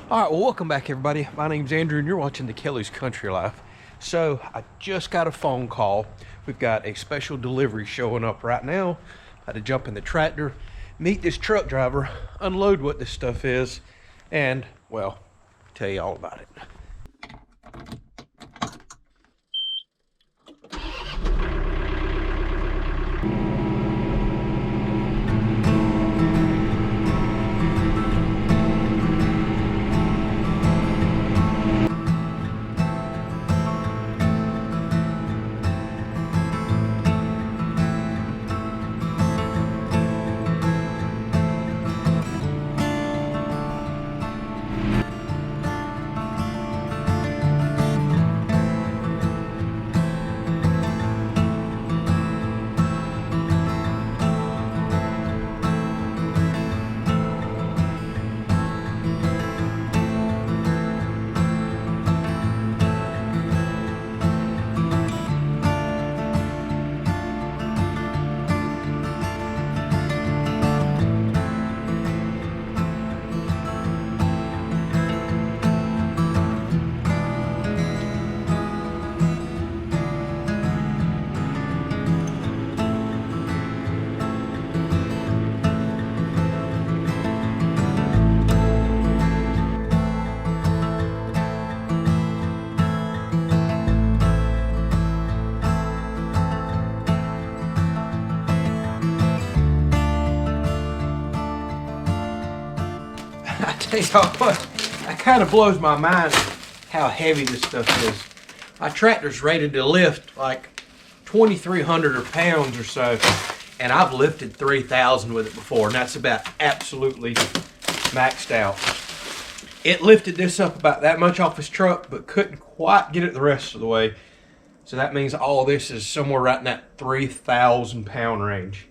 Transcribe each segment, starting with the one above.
All right, well, welcome back, everybody. My name's Andrew, and you're watching the Kelley's Country Life. So, I just got a phone call. We've got a special delivery showing up right now. I had to jump in the tractor, meet this truck driver, unload what this stuff is, and, well, tell you all about it. I tell y'all what, that kind of blows my mind how heavy this stuff is. My tractor's rated to lift like 2,300 pounds or so, and I've lifted 3,000 with it before, and that's about absolutely maxed out. It lifted this up about that much off his truck, but couldn't quite get it the rest of the way. So that means all this is somewhere right in that 3,000 pound range.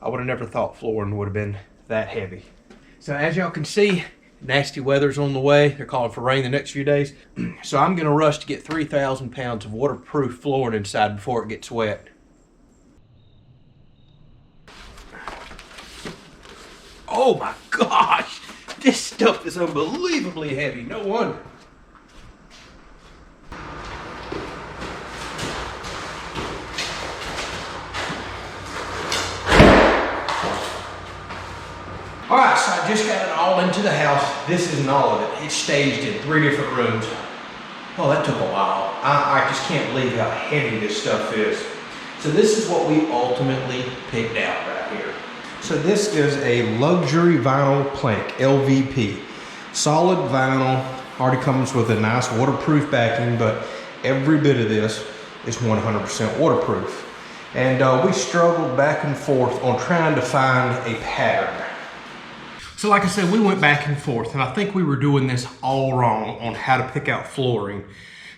I would have never thought flooring would have been that heavy. So as y'all can see, nasty weather's on the way. They're calling for rain the next few days. So I'm gonna rush to get 3,000 pounds of waterproof flooring inside before it gets wet. Oh my gosh, this stuff is unbelievably heavy, no wonder. All right, so I just got it all into the house. This isn't all of it. It's staged in 3 different rooms. Oh, that took a while. I just can't believe how heavy this stuff is. So this is what we ultimately picked out right here. So this is a luxury vinyl plank, LVP. Solid vinyl, already comes with a nice waterproof backing, but every bit of this is 100% waterproof. And we struggled back and forth on trying to find a pattern. So like I said, we went back and forth, and I think we were doing this all wrong on how to pick out flooring.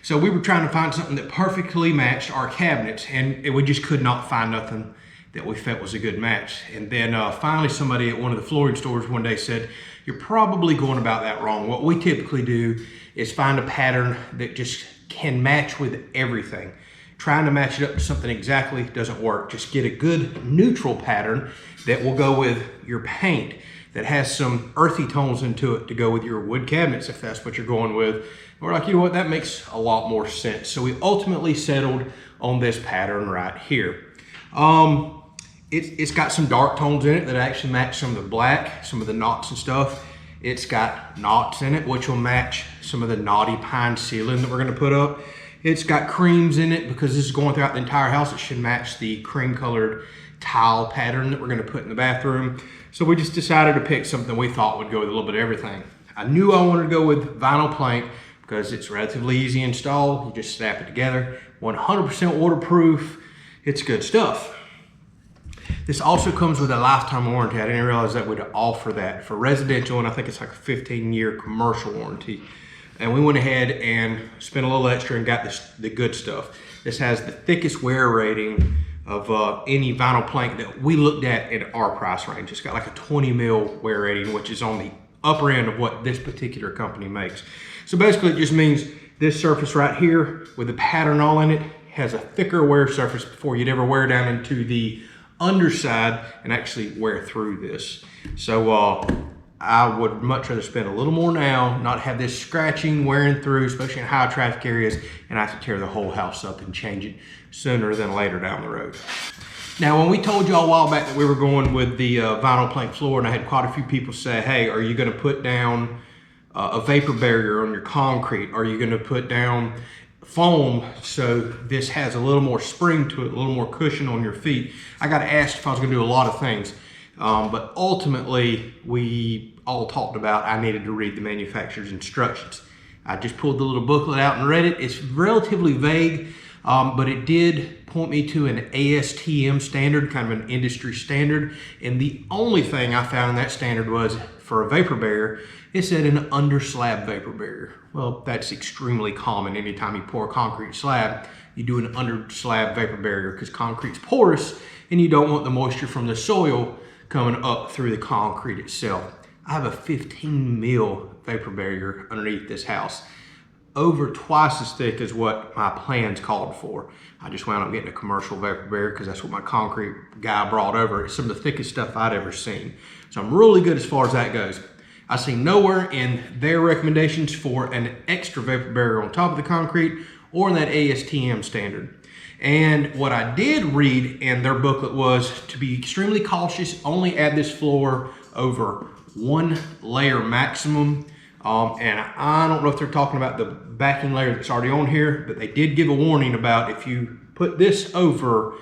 So we were trying to find something that perfectly matched our cabinets, and we just could not find nothing that we felt was a good match. And then finally somebody at one of the flooring stores one day said, "You're probably going about that wrong. What we typically do is find a pattern that just can match with everything. Trying to match it up to something exactly doesn't work. Just get a good neutral pattern that will go with your paint, that has some earthy tones into it to go with your wood cabinets, if that's what you're going with." And we're like, you know what, that makes a lot more sense. So we ultimately settled on this pattern right here. It's got some dark tones in it that actually match some of the black, some of the knots and stuff. It's got knots in it, which will match some of the knotty pine ceiling that we're gonna put up. It's got creams in it because this is going throughout the entire house. It should match the cream colored tile pattern that we're gonna put in the bathroom. So we just decided to pick something we thought would go with a little bit of everything. I knew I wanted to go with vinyl plank because it's relatively easy to install. You just snap it together. 100% waterproof. It's good stuff. This also comes with a lifetime warranty. I didn't realize that we'd offer that for residential, and I think it's like a 15-year commercial warranty. And we went ahead and spent a little extra and got the good stuff. This has the thickest wear rating of any vinyl plank that we looked at in our price range. It's got like a 20 mil wear rating, which is on the upper end of what this particular company makes. So basically it just means this surface right here with the pattern all in it has a thicker wear surface before you'd ever wear down into the underside and actually wear through this. So I would much rather spend a little more now, not have this scratching, wearing through, especially in high traffic areas, and I have to tear the whole house up and change it sooner than later down the road. Now, when we told you all a while back that we were going with the vinyl plank floor, and I had quite a few people say, hey, are you gonna put down a vapor barrier on your concrete? Are you gonna put down foam so this has a little more spring to it, a little more cushion on your feet? I got asked if I was gonna do a lot of things, but ultimately we all talked about I needed to read the manufacturer's instructions. I just pulled the little booklet out and read it. It's relatively vague, but it did point me to an ASTM standard, kind of an industry standard. And the only thing I found in that standard was for a vapor barrier, it said an under slab vapor barrier. Well, that's extremely common. Anytime you pour a concrete slab, you do an under slab vapor barrier because concrete's porous and you don't want the moisture from the soil coming up through the concrete itself. I have a 15 mil vapor barrier underneath this house, over twice as thick as what my plans called for. I just wound up getting a commercial vapor barrier because that's what my concrete guy brought over. It's some of the thickest stuff I'd ever seen. So I'm really good as far as that goes. I see nowhere in their recommendations for an extra vapor barrier on top of the concrete or in that ASTM standard. And what I did read in their booklet was to be extremely cautious, only add this floor over 1 layer maximum. And I don't know if they're talking about the backing layer that's already on here, but they did give a warning about if you put this over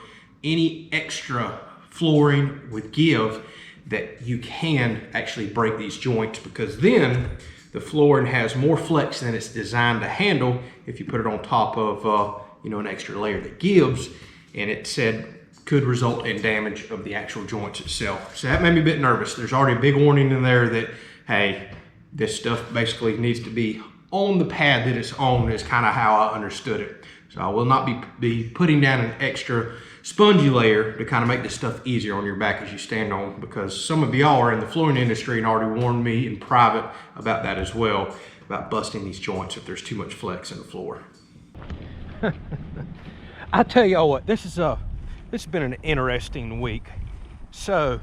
any extra flooring with give, that you can actually break these joints, because then the flooring has more flex than it's designed to handle if you put it on top of an extra layer that gives, and it said could result in damage of the actual joints itself. So that made me a bit nervous. There's already a big warning in there that, hey, this stuff basically needs to be on the pad that it's on, is kind of how I understood it. So I will not be putting down an extra spongy layer to kind of make this stuff easier on your back as you stand on, because some of y'all are in the flooring industry and already warned me in private about that as well, about busting these joints if there's too much flex in the floor. I tell y'all what, this has been an interesting week. So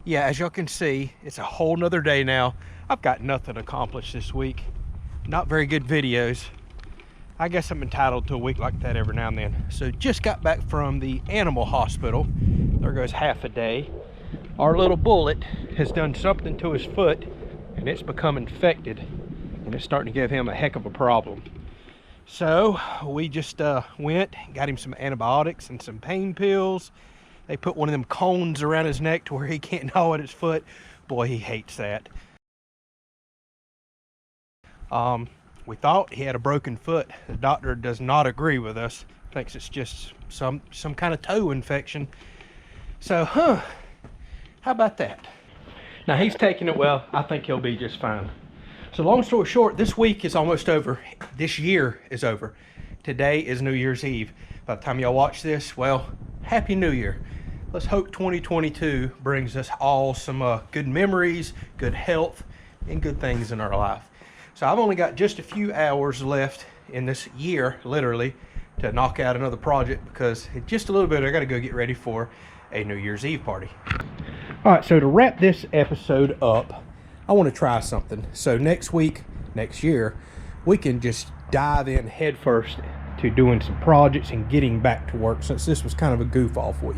yeah, as y'all can see, it's a whole nother day now. I've got nothing accomplished this week. Not very good videos. I guess I'm entitled to a week like that every now and then. So just got back from the animal hospital. There goes half a day. Our little Bullet has done something to his foot and it's become infected, and it's starting to give him a heck of a problem. So we just went, got him some antibiotics and some pain pills. They put one of them cones around his neck to where he can't gnaw at his foot. Boy, he hates that. We thought he had a broken foot. The doctor does not agree with us. Thinks it's just some kind of toe infection. So, how about that? Now he's taking it well. I think he'll be just fine. So long story short, this week is almost over. This year is over. Today is New Year's Eve. By the time y'all watch this, well, Happy New Year. Let's hope 2022 brings us all some good memories, good health, and good things in our life. So I've only got just a few hours left in this year, literally, to knock out another project, because in just a little bit I got to go get ready for a New Year's Eve party. All right, so to wrap this episode up, I want to try something. So next week, next year, we can just dive in head first to doing some projects and getting back to work, since this was kind of a goof off week.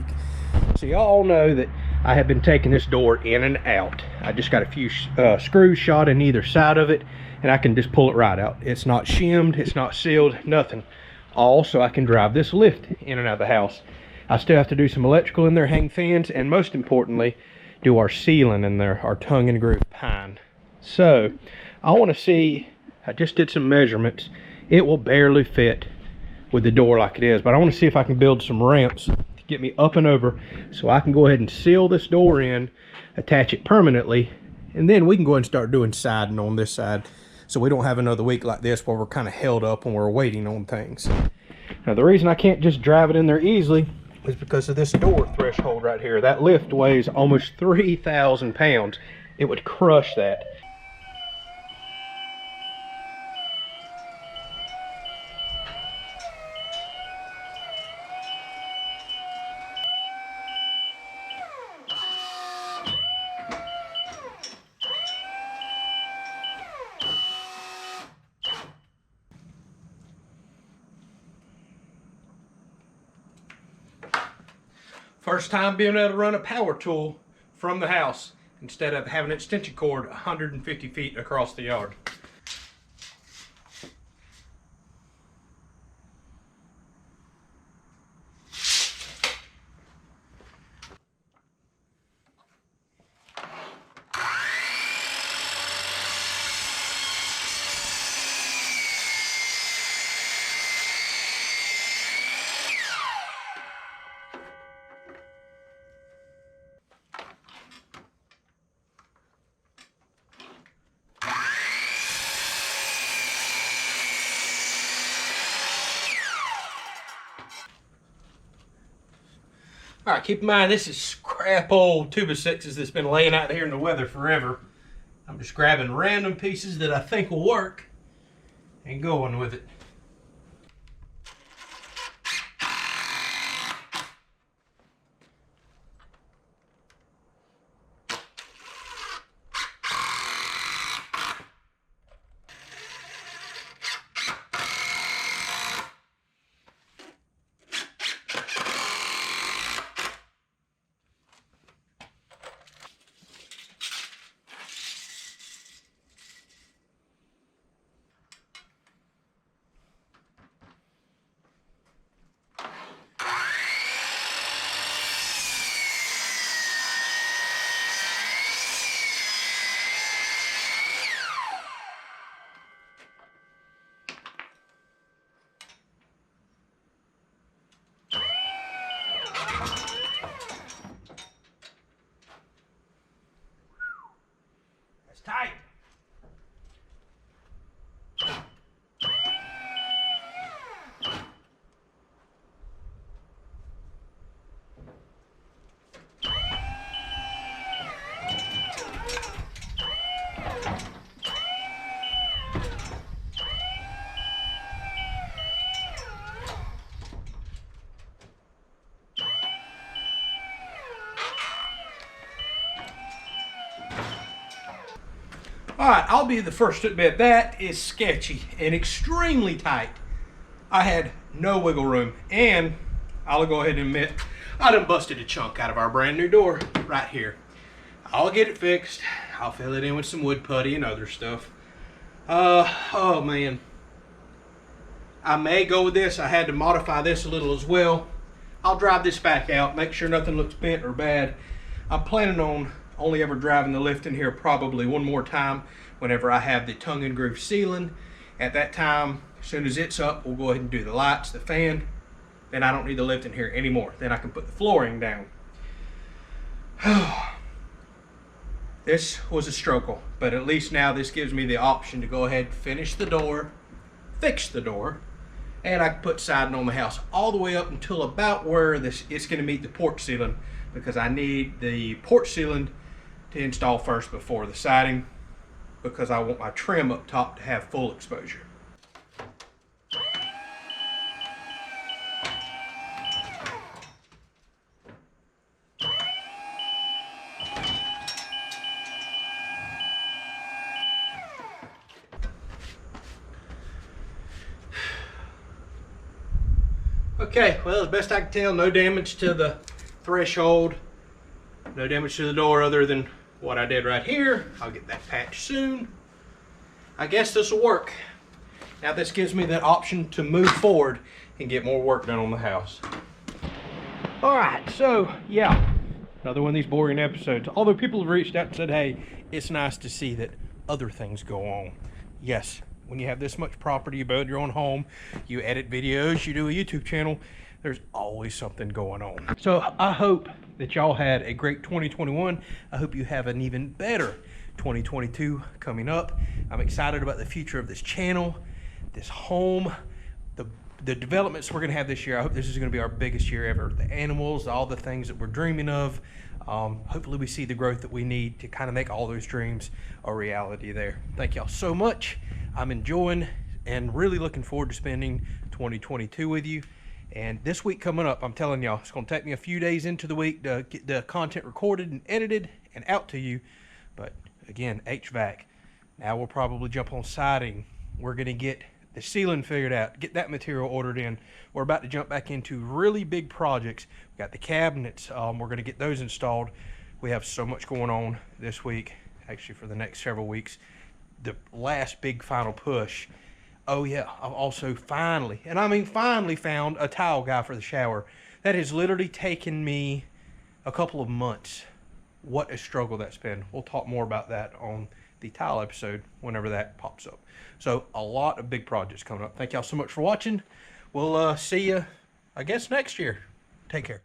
So y'all know that I have been taking this door in and out. I just got a few screws shot in either side of it, and I can just pull it right out. It's not shimmed, it's not sealed, nothing. Also, I can drive this lift in and out of the house. I still have to do some electrical in there, hang fans, and most importantly, do our ceiling in there, our tongue and groove pine. So, I want to see, I just did some measurements. It will barely fit with the door like it is, but I want to see if I can build some ramps to get me up and over so I can go ahead and seal this door in, attach it permanently, and then we can go ahead and start doing siding on this side, so we don't have another week like this where we're kind of held up when we're waiting on things. Now the reason I can't just drive it in there easily is because of this door threshold right here. That lift weighs almost 3,000 pounds. It would crush that. First time being able to run a power tool from the house instead of having an extension cord 150 feet across the yard. All right, keep in mind this is crap old 2x6s that's been laying out here in the weather forever. I'm just grabbing random pieces that I think will work and going with it. That's tight. All right, I'll be the first to admit that is sketchy and extremely tight. I had no wiggle room, and I'll go ahead and admit I done busted a chunk out of our brand new door right here. I'll get it fixed. I'll fill it in with some wood putty and other stuff. Oh man. I may go with this. I had to modify this a little as well. I'll drive this back out, make sure nothing looks bent or bad. I'm planning on only ever driving the lift in here probably one more time whenever I have the tongue and groove ceiling. At that time, as soon as it's up, we'll go ahead and do the lights, the fan. Then I don't need the lift in here anymore. Then I can put the flooring down. This was a struggle, but at least now this gives me the option to go ahead and finish the door, fix the door, and I can put siding on the house all the way up until about where it's going to meet the porch ceiling, because I need the porch ceiling to install first before the siding, because I want my trim up top to have full exposure. Okay, well, as best I can tell, no damage to the threshold, no damage to the door other than what I did right here. I'll get that patched soon. I guess this will work. Now this gives me the option to move forward and get more work done on the house. All right, so yeah, another one of these boring episodes. Although people have reached out and said, hey, it's nice to see that other things go on. Yes, when you have this much property, you build your own home, you edit videos, you do a YouTube channel, there's always something going on. So I hope that y'all had a great 2021. I hope you have an even better 2022 coming up. I'm excited about the future of this channel, this home, the developments we're gonna have this year. I hope this is gonna be our biggest year ever. The animals, all the things that we're dreaming of. Hopefully we see the growth that we need to kind of make all those dreams a reality there. Thank y'all so much. I'm enjoying and really looking forward to spending 2022 with you. And this week coming up, I'm telling y'all, it's going to take me a few days into the week to get the content recorded and edited and out to you. But again, HVAC. Now we'll probably jump on siding. We're going to get the ceiling figured out, get that material ordered in. We're about to jump back into really big projects. We got the cabinets. We're going to get those installed. We have so much going on this week, actually for the next several weeks. The last big final push. Oh yeah, I've also finally, and I mean finally, found a tile guy for the shower. That has literally taken me a couple of months. What a struggle that's been. We'll talk more about that on the tile episode whenever that pops up. So a lot of big projects coming up. Thank y'all so much for watching. We'll see you, I guess, next year. Take care.